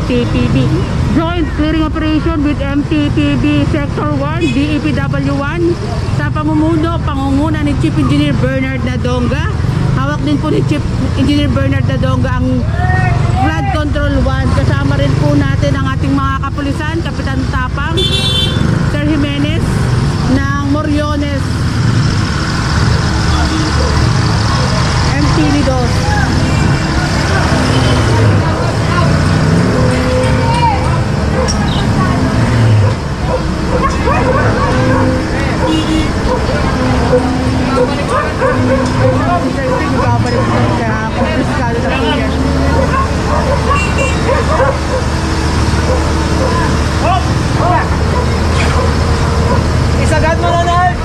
MTPB. Joint clearing operation with MTPB Sector 1, DEPW1 sa pangunguna ni Chief Engineer Bernard Nadonga. Hawak din po ni Chief Engineer Bernard Nadonga ang Flood Control 1. Kasama rin po natin ang ating mga kapulisan, Kapitan Tapang, Sir Jimenez ng Moriones MTV2. Isagad mo na lahat!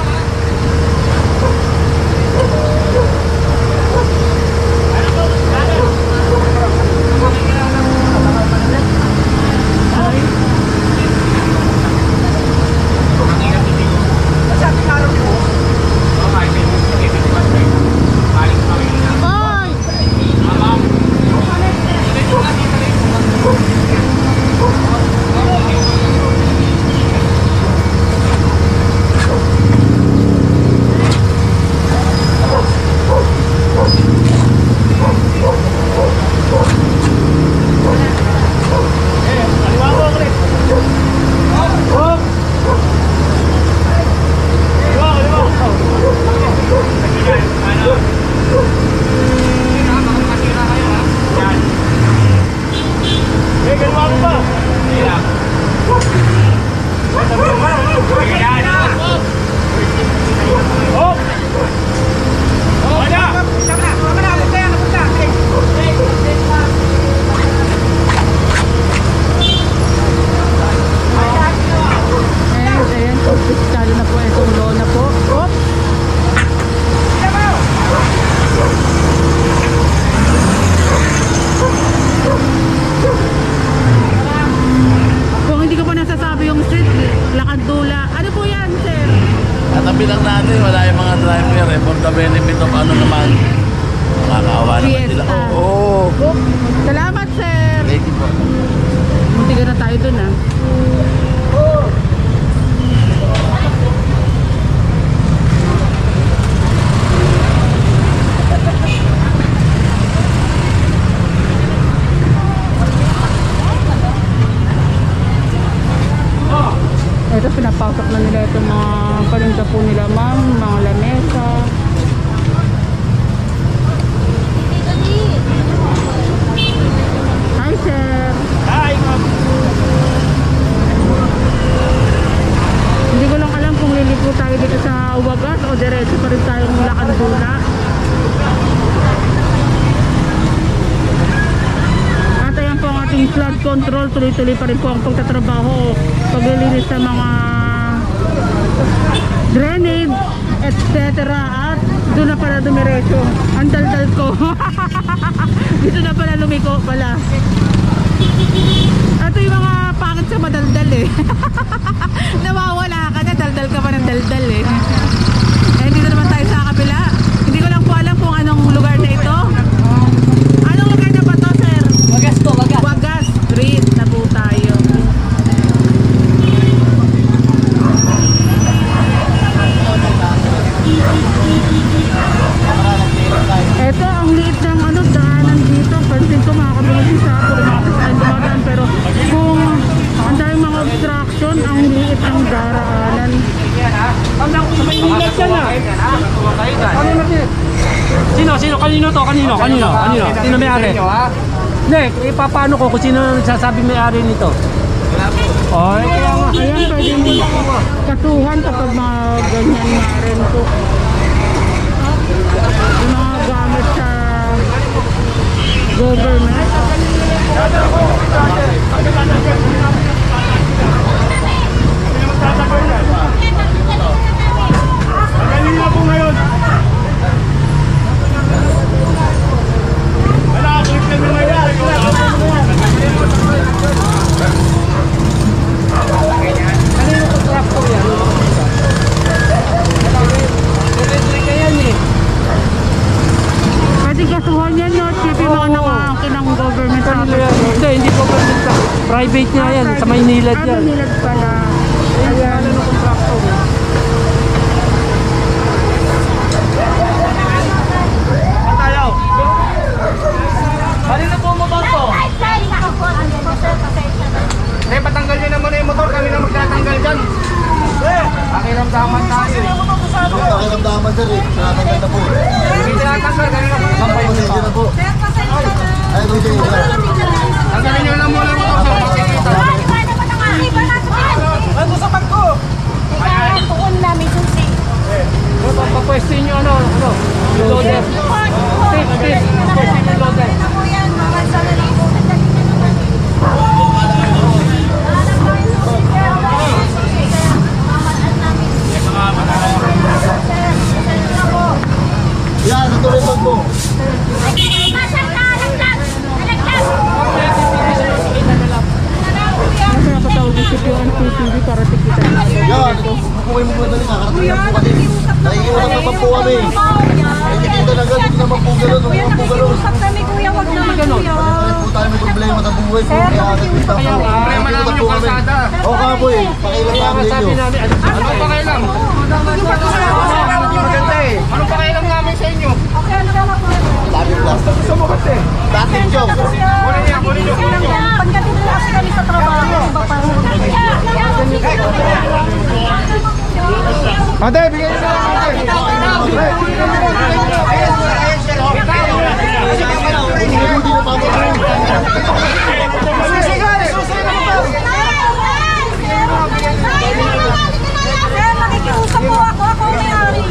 Bilang natin, wala yung mga driver for the benefit of ano naman, makakaawa naman sila. Oo. Salamat, sir. Thank you po. Muntigan na tayo dun, ah. Ito, pinapasok na nila itong mga paninda po nila, ma'am, mga lamesa. Hi, sir. Hi, ma'am. Hindi ko lang alam kung lilipo tayo dito sa Wagas o diretso pa rin tayong Lakandula. At ayan po ang ating flood control. Tuloy-tuloy pa rin po ang pagtatrabaho, paglilinis sa mga drainage, etc. At doon na pala dumiretso. Ang daldal ko. Dito na pala lumiko pala. Ito yung mga pangit sa madaldal eh. Nawawala ka na, daldal ka pa ng daldal eh. Eh, dito naman tayo sa kabila. Hindi ko lang po alam kung anong lugar na ito. Anong lugar na ba to, sir? Wagas to, wagas. Wagas Street na po tayo. Ito ang liit ng ano, daanan dito. Pansin ko makakabilis sa dumadaan, pero kung ang daming mga obstruction, ang liit ng daraanan. Sino? Kanino to? Kanino? Sino may-ari? Hindi, paano ko kung sino nagsasabing may-ari nito? Oh, Ayan, pwede kasuhan kapag mga ganyan na rin po. Yung mga gamit sa government. kanina po ngayon. Wala, tuloy kami ngayon. Kanina po truck po yan. Pwede kasuhan yan, no? Chip yung mga nangangkin ng government. Hindi po. private niya yan, sa Maynilad yan. Maynilad pala. Ayan. Tayo. Kanina po motor to. Eh, patanggal nyo naman yung motor, kami na magtatanggal dyan. Pakiramdaman tayo. Pakiramdaman sir eh. Nakatanggal na po. Hindi tinatanggal, kanina po. Pasensya na po. Ay, kung sa'yo sir. Tanggalin nyo lang muna mo sa makikita. Ay, gusapan ko. Papapwesto nyo ano, loader. Please, pwesto nyo loader. Yan, ito rin pag mo. Kasi napatawag yung CPO ng PTV para tikita natin. Yan, kukuhin mo madali. Nakarating na po kami. Nakikiusap naman po kami. Hindi kita na gano'n. Hindi naman po gano'n. Huwag naman po gano'n. Bakit po tayo may problema sa buhay po. Kaya nakikita po. Problema namin yung kalsada. Oo nga po eh. Pakilang namin Sabi ninyo. namin, ano pa kayo lang? Maganda eh. Ano pa kayo lang namin sa inyo? Dami plastic. Gusto mo kasi? Plastic joke. Kunin nyo. Pagdating na kasi kami sa trabaho, iba pa rin. Ate, bigyan nyo na. Nakikiusap po ako ang may-ari.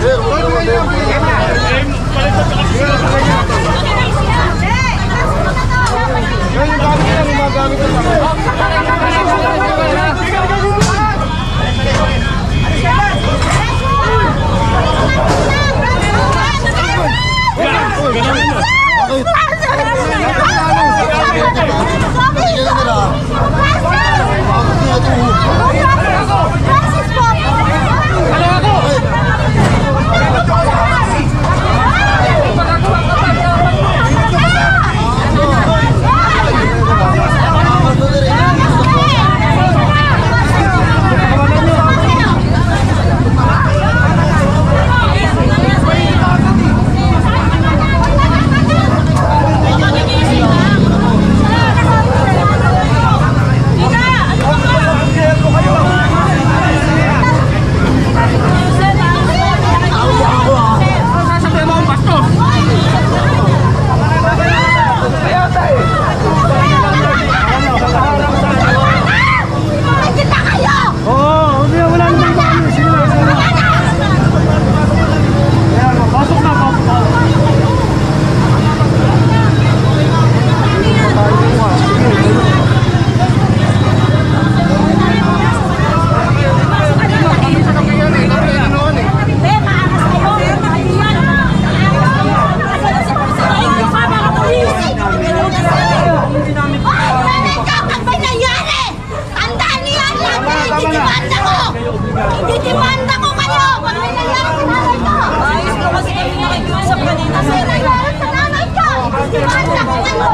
Didimanda ko kayo! Pag may nangyari sa nanay ko! Ayos ko kasi kami nakikiusap kanina. Pag may nangyari sa nanay ko! Didimanda ko kayo!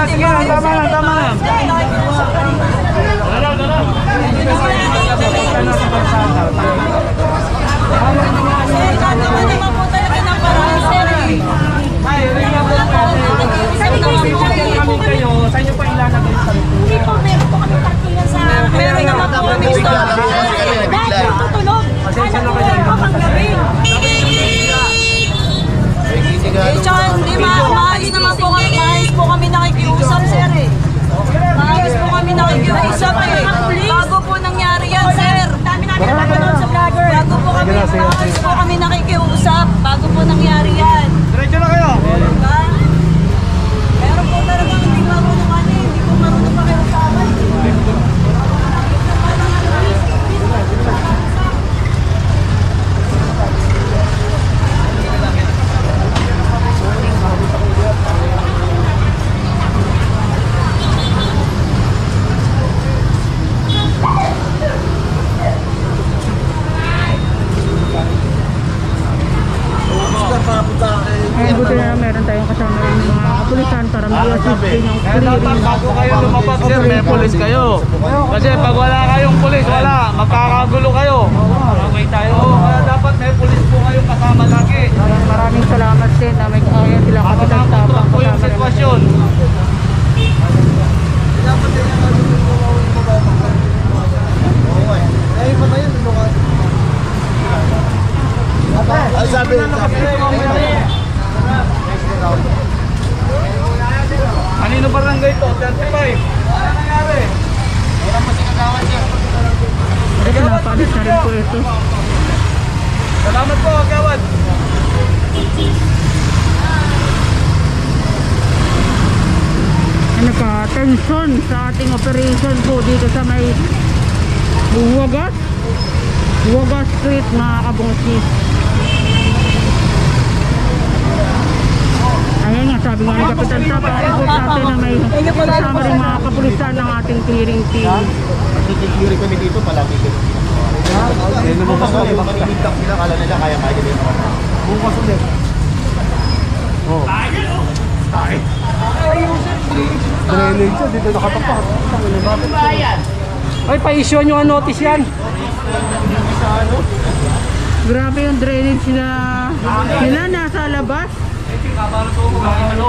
Sige na, tama na. Gagawa naman po talaga ng paraan, sir. Ay, rin nga po kami kayo, sa inyo pa ilalagay sa Hindi po, meron po kami partiyan sa... Meron naman po kami store. Dahil po tutulog. Pasensya na Alam kayo. po panggabi. Tsaka hindi maayos po kami nakikiusap, sir eh. Maayos po kami nakikiusap eh. Bago po nangyari yan, sir. Dami namin napapanood sa vlogger. Maayos po kami nakikiusap. Bago po nangyari yan. Diretso na kayo. Diba? Meron po talagang hindi marunong hindi po marunong pakiusapan. Bago kayo lumabas sir, may pulis kayo. Kasi pag wala kayong pulis, wala. Magkakagulo kayo. Okay tayo. Oo, kaya dapat may pulis po kayo kasama lagi. Maraming salamat din na may kaya sila kapitan Makakontrol tapang po yung kasama rin. sitwasyon. Ay, sabi. Kanino barangay to? 35. Ano nangyari? Kasi napaalis na rin po ito. Salamat po, Kawad. Nagka-tension sa ating operation po dito sa may Huwagas Street, mga kabungsis. Ayan nga, sabi nga ni Kapitan Tapang, ikot natin na may kasama rin mga kapulisan ng ating clearing team. Security kami dito, palagi dito. Bukas ulit, makamimigtak sila, kala nila kaya dito. Bukas ulit. Drainage siya, dito nakatapak. Ay, pa-issue nyo ang notice yan. Grabe yung drainage nila nasa labas. Ito.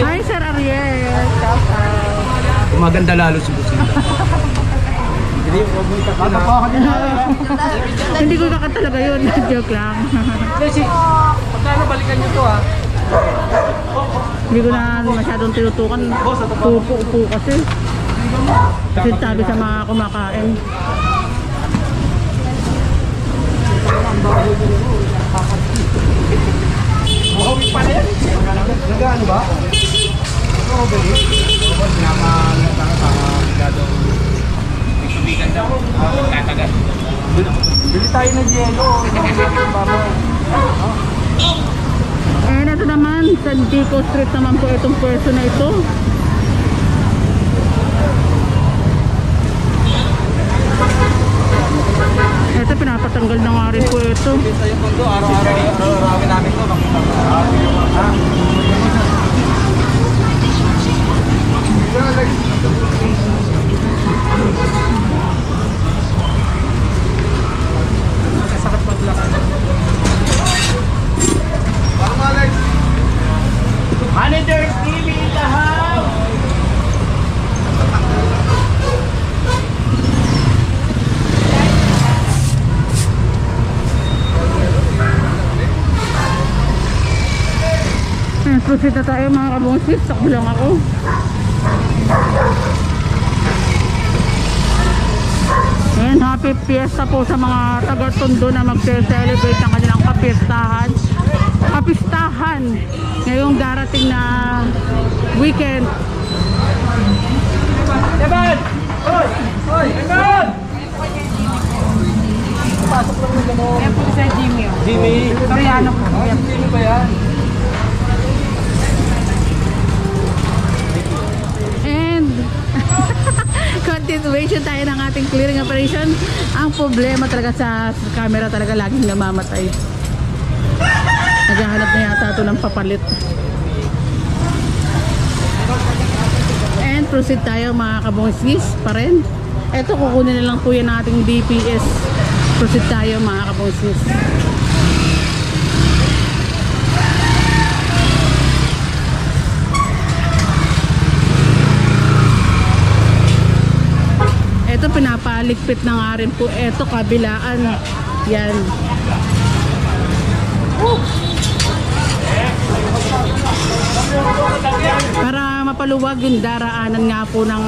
Hi Sir Ariel. Maganda lalo si Busita. Hindi ko kaka talaga yun. Joke lang. Kasi, pagkano balikan nyo to ha? Hindi ko na masyadong tinutukan. Upo kasi. Kasi sabi sa mga kumakain. Buhawin pala yan. Nag-ano ba? Bili tayo ng yelo. Eh, ito naman, San Dico Street naman po itong pwesto na ito. Ito, pinapatanggal na nga rin po ito. Araw-araw namin to. Manager TV in the house! Proceed na tayo mga kabungsis. Takbo lang ako. Ayan, happy fiesta po sa mga taga-Tondo na mag-celebrate ng kanilang kapistahan ngayong darating na weekend. Evan! Hoy! Evan! Ayan po sa Jimmy. Jimmy. Koreano po. Sino ba yan? And continuation tayo ng ating clearing operation. Ang problema talaga sa camera talaga laging namamatay. Naghahanap na yata ito ng papalit. And proceed tayo mga kabungsis pa rin. Ito kukunin na lang po yan ng ating DPS. Proceed tayo mga kabungsis. Ito pinapaligpit na nga rin po. Ito kabilaan. Yan. Para mapaluwag yung daraanan nga po ng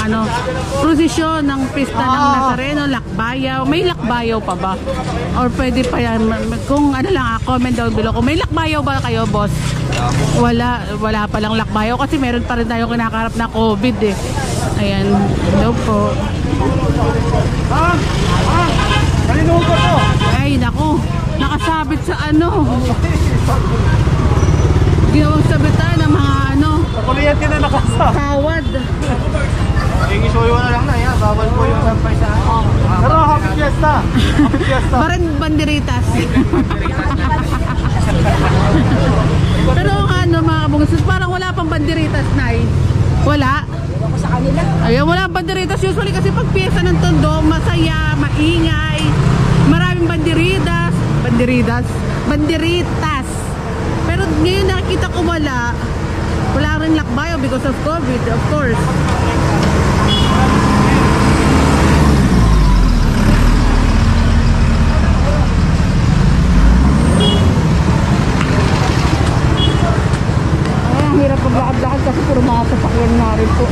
prosesyon ng pista ng Nazareno, Lakbayaw. May Lakbayaw pa ba? Or pwede pa yan? Kung comment down below. Kung may Lakbayaw ba kayo, boss? Wala pa lang Lakbayaw kasi meron pa rin tayong kinakarap na COVID eh. Ayan. Hello po. Kalinugo to! Ay, naku. Nakasabit sa ginawang sabitan ng mga Kuliyan ka na nakasa. kawad. Isuyo na lang na yan. Bawal po yung sampay sa Pero happy fiesta! Happy fiesta! Parang banderitas. Pero mga kabungsus, parang wala pang banderitas na Wala. Ayun, wala banderitas usually kasi pag piyesa ng Tondo, masaya, maingay, maraming banderitas. Pero ngayon nakikita ko wala rin lakbayo because of COVID, of course. Ay, ang hirap paglakad-lakad kasi puro mga sasakyan nga rin po.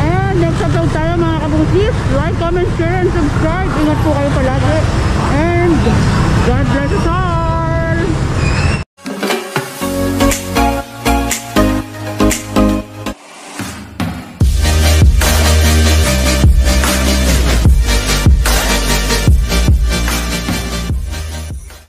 Ayan, next upload tayo mga kabungsis. Like, comment, share, and subscribe. Ingat po kayo